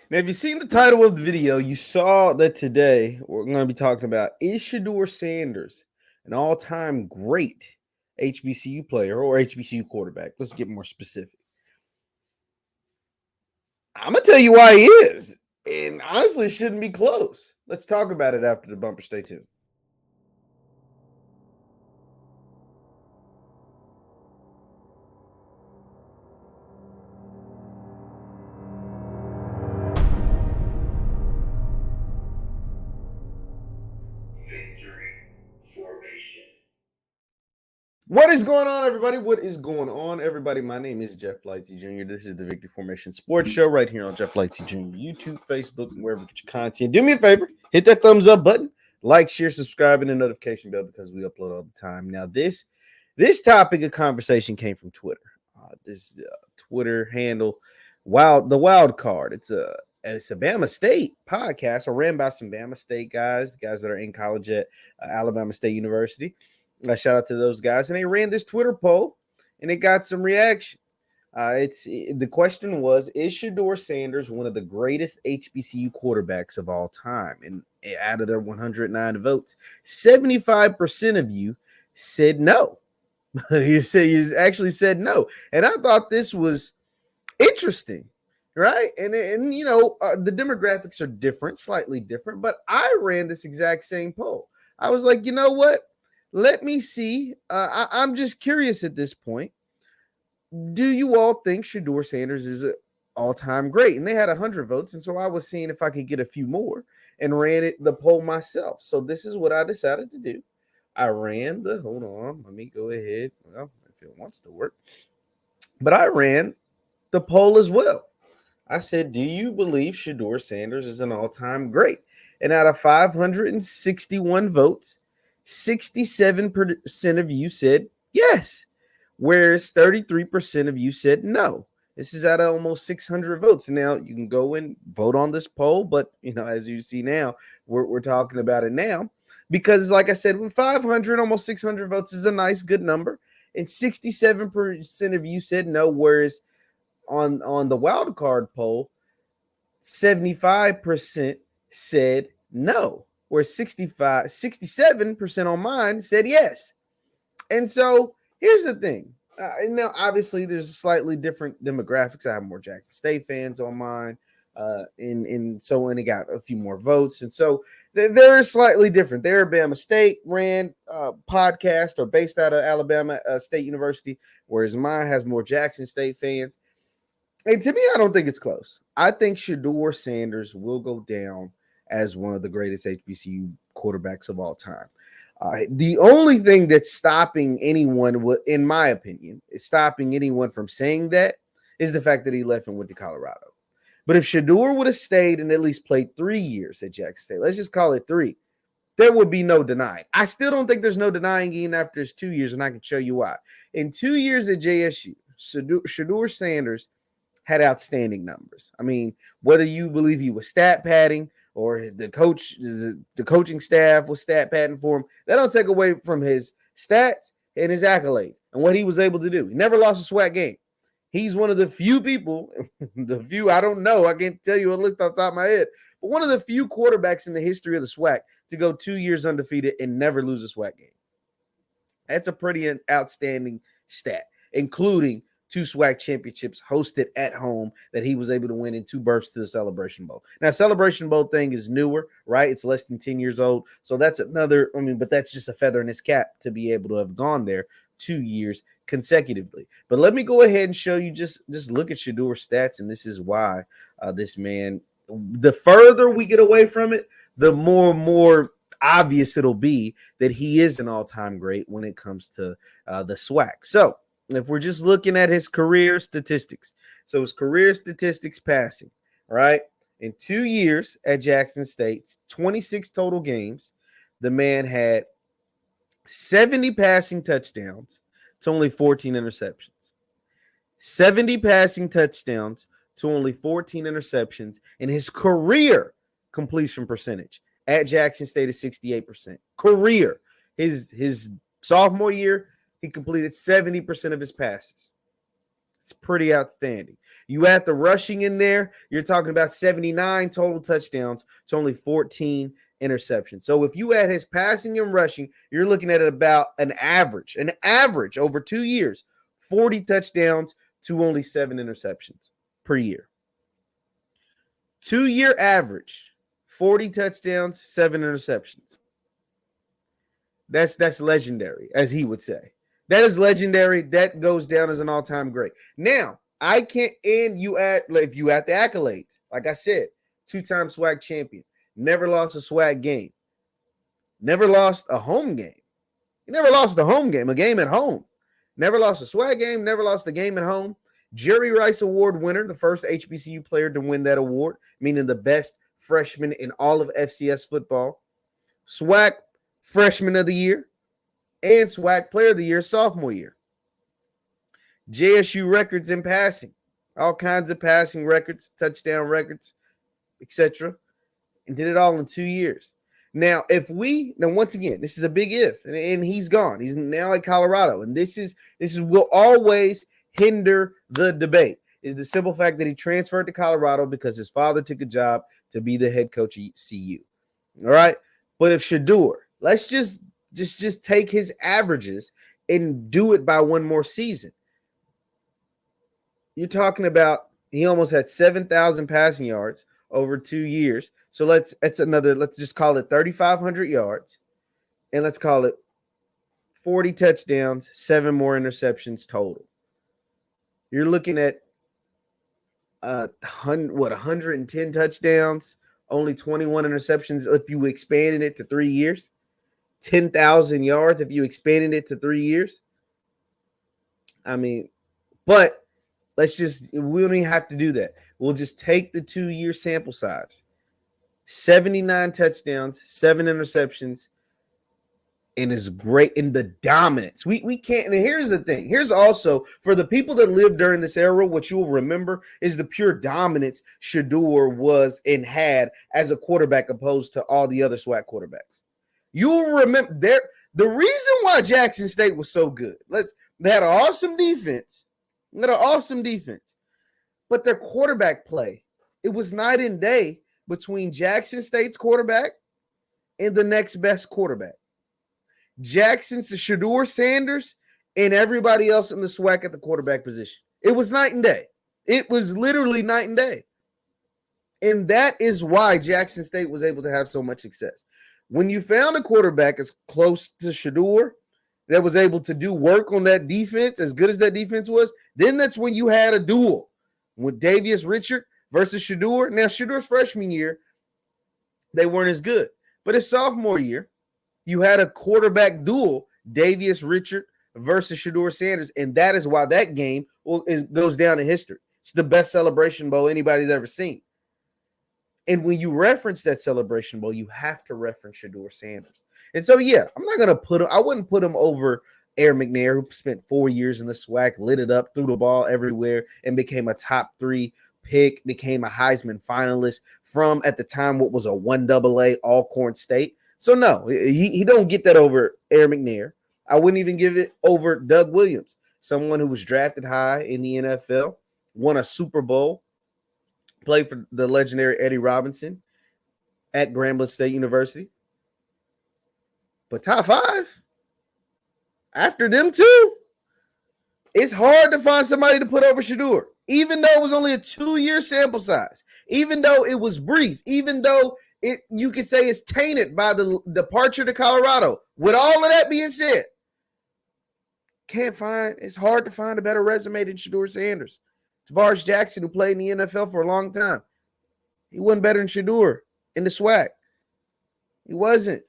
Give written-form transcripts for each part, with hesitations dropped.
Now, if you've seen the title of the video, you saw that today we're going to be talking about is Shedeur Sanders an all-time great HBCU player or HBCU quarterback? Let's get more specific. I'm going to tell you why he is. And honestly, it shouldn't be close. Let's talk about it after the bumper. Stay tuned. What is going on, everybody? What is going on, everybody? My name is JeffLightsyJr. This is the Victory Formation Sports Show right here on JeffLightsyJr. YouTube, Facebook, and wherever you get your content. Do me a favor, hit that thumbs up button, like, share, subscribe, and the notification bell because we upload all the time. Now, this topic of conversation came from Twitter. This Twitter handle, the Wild Card. It's a Bama State podcast, or ran by some Bama State guys that are in college at Alabama State University. Shout out to those guys, and they ran this Twitter poll, and it got some reaction. The question was: is Shedeur Sanders one of the greatest HBCU quarterbacks of all time? And out of their 109 votes, 75% of you said no. You actually said no, and I thought this was interesting, right? And the demographics are different, slightly different, but I ran this exact same poll. I was like, you know what? Let me see. I'm just curious at this point. Do you all think Shedeur Sanders is an all-time great? And they had 100 votes, and so I was seeing if I could get a few more and ran the poll myself. So this is what I decided to do. I ran hold on, let me go ahead. Well, if it wants to work. But I ran the poll as well. I said, do you believe Shedeur Sanders is an all-time great? And out of 561 votes, 67% of you said yes, whereas 33% of you said no. This is out of almost 600 votes. Now, you can go and vote on this poll, but, as you see now, we're talking about it now because, like I said, with 500, almost 600 votes is a nice, good number, and 67% of you said no, whereas on the wild card poll, 75% said no, where 67% on mine said yes. And so here's the thing. Now, obviously, there's slightly different demographics. I have more Jackson State fans on mine. And it got a few more votes. And so they're slightly different. They're Bama State ran podcast or based out of Alabama State University, whereas mine has more Jackson State fans. And to me, I don't think it's close. I think Shedeur Sanders will go down as one of the greatest HBCU quarterbacks of all time. The only thing that's stopping anyone, in my opinion, is stopping anyone from saying that is the fact that he left and went to Colorado. But if Shedeur would have stayed and at least played 3 years at Jackson State, let's just call it 3, there would be no denying. I still don't think there's no denying even after his 2 years, and I can show you why. In 2 years at JSU, Shedeur Sanders had outstanding numbers. I mean, whether you believe he was stat padding or the coaching staff was stat padding for him, that don't take away from his stats and his accolades and what he was able to do. He never lost a SWAC game. He's one of the few people, I don't know, I can't tell you a list off the top of my head, but one of the few quarterbacks in the history of the SWAC to go 2 years undefeated and never lose a SWAC game. That's a pretty outstanding stat, including 2 SWAC championships hosted at home that he was able to win in 2 berths to the Celebration Bowl. Now, Celebration Bowl thing is newer, right? It's less than 10 years old. So that's but that's just a feather in his cap to be able to have gone there 2 years consecutively. But let me go ahead and show you, just look at Shedeur's stats, and this is why this man, the further we get away from it, the more obvious it'll be that he is an all-time great when it comes to the SWAC. So, if we're just looking at his career statistics, so his career statistics passing, right? In 2 years at Jackson State, 26 total games, the man had 70 passing touchdowns to only 14 interceptions. 70 passing touchdowns to only 14 interceptions, and his career completion percentage at Jackson State is 68%. Career. His sophomore year, he completed 70% of his passes. It's pretty outstanding. You add the rushing in there, you're talking about 79 total touchdowns to only 14 interceptions. So if you add his passing and rushing, you're looking at about an average over 2 years, 40 touchdowns to only 7 interceptions per year. 2-year average, 40 touchdowns, 7 interceptions. That's legendary, as he would say. That is legendary. That goes down as an all-time great. Now, I can't, and if you add the accolades, like I said, 2-time SWAC champion, never lost a SWAC game, never lost a home game. He never lost a home game, a game at home. Never lost a SWAC game, never lost a game at home. Jerry Rice Award winner, the first HBCU player to win that award, meaning the best freshman in all of FCS football. SWAC Freshman of the Year and SWAC Player of the Year sophomore year. JSU records in passing, all kinds of passing records, touchdown records, etc. And did it all in 2 years. Now, once again, this is a big if, and he's gone. He's now at Colorado, and this will always hinder the debate. Is the simple fact that he transferred to Colorado because his father took a job to be the head coach at CU. All right, but if Shedeur, let's just take his averages and do it by one more season. You're talking about he almost had 7,000 passing yards over 2 years. So let's just call it 3,500 yards, and let's call it 40 touchdowns, 7 more interceptions total. You're looking at 110 touchdowns, only 21 interceptions if you expanded it to 3 years. 10,000 yards if you expanded it to 3 years. I mean, but we don't even have to do that. We'll just take the 2-year sample size. 79 touchdowns, 7 interceptions, and is great in the dominance. We can't, and here's the thing. Here's also, for the people that lived during this era, what you will remember is the pure dominance Shedeur was and had as a quarterback opposed to all the other SWAC quarterbacks. You'll remember the reason why Jackson State was so good. They had an awesome defense. But their quarterback play, it was night and day between Jackson State's quarterback and the next best quarterback. Jackson's Shedeur Sanders and everybody else in the SWAC at the quarterback position. It was night and day. It was literally night and day. And that is why Jackson State was able to have so much success. When you found a quarterback as close to Shedeur that was able to do work on that defense, as good as that defense was, then that's when you had a duel with Davius Richard versus Shedeur. Now, Shedeur's freshman year, they weren't as good. But his sophomore year, you had a quarterback duel, Davius Richard versus Shedeur Sanders, and that is why that game goes down in history. It's the best Celebration Bowl anybody's ever seen. And when you reference that Celebration Bowl, you have to reference Shedeur Sanders. And so, yeah, I wouldn't put him over Air McNair, who spent 4 years in the SWAC, lit it up, threw the ball everywhere, and became a top 3 pick, became a Heisman finalist from, at the time, what was a 1AA Alcorn State. So, no, he don't get that over Air McNair. I wouldn't even give it over Doug Williams, someone who was drafted high in the NFL, won a Super Bowl, played for the legendary Eddie Robinson at Grambling State University. But top 5, after them two, it's hard to find somebody to put over Shedeur, even though it was only a 2-year sample size, even though it was brief, even though you could say it's tainted by the departure to Colorado. With all of that being said, it's hard to find a better resume than Shedeur Sanders. Tavares Jackson, who played in the NFL for a long time, he wasn't better than Shedeur in the SWAC. He wasn't.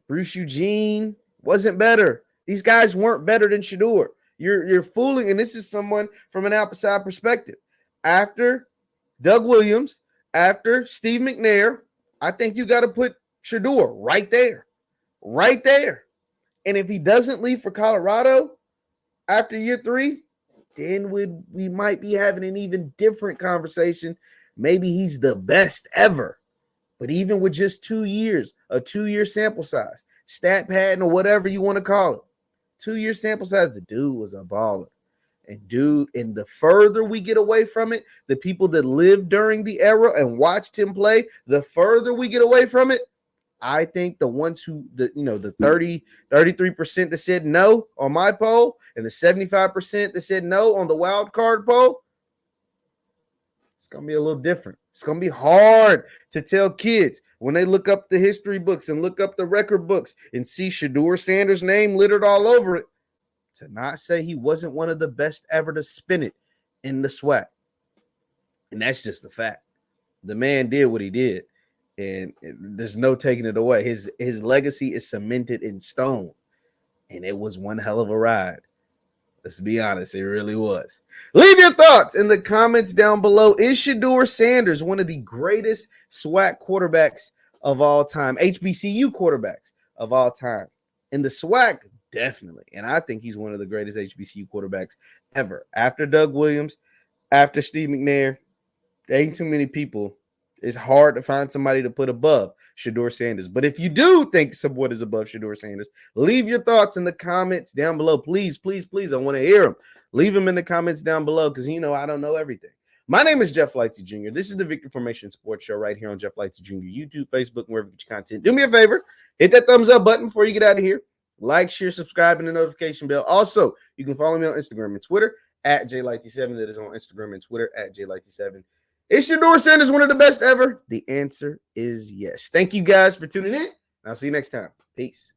Bruce Eugene wasn't better. These guys weren't better than Shedeur. You're fooling, and this is someone from an outside perspective. After Doug Williams, after Steve McNair, I think you got to put Shedeur right there. And if he doesn't leave for Colorado after year 3, then we might be having an even different conversation. Maybe he's the best ever. But even with just 2 years, a 2-year sample size, stat padding or whatever you want to call it, 2-year sample size, the dude was a baller. And dude, and the further we get away from it, the people that lived during the era and watched him play, the further we get away from it, I think the ones who, the 33% that said no on my poll and the 75% that said no on the wild card poll, it's going to be a little different. It's going to be hard to tell kids when they look up the history books and look up the record books and see Shedeur Sanders' name littered all over it, to not say he wasn't one of the best ever to spin it in the SWAC. And that's just a fact. The man did what he did, and there's no taking it away. His legacy is cemented in stone, and it was one hell of a ride. Let's be honest, it really was. Leave your thoughts in the comments down below. Is Shedeur Sanders one of the greatest SWAC quarterbacks of all time, HBCU quarterbacks of all time? In the SWAC, definitely. And I think he's one of the greatest HBCU quarterbacks ever. After Doug Williams, after Steve McNair, there ain't too many people. It's hard to find somebody to put above Shedeur Sanders. But if you do think someone is above Shedeur Sanders, leave your thoughts in the comments down below. Please, please, please. I want to hear them. Leave them in the comments down below because, I don't know everything. My name is JeffLightsyJr. This is the Victory Formation Sports Show right here on JeffLightsYjr. YouTube, Facebook, and wherever you get your content. Do me a favor. Hit that thumbs up button before you get out of here. Like, share, subscribe, and the notification bell. Also, you can follow me on Instagram and Twitter at JLightsy7. That is on Instagram and Twitter at JLightsy7. Is Shedeur Sanders one of the best ever? The answer is yes. Thank you guys for tuning in. I'll see you next time. Peace.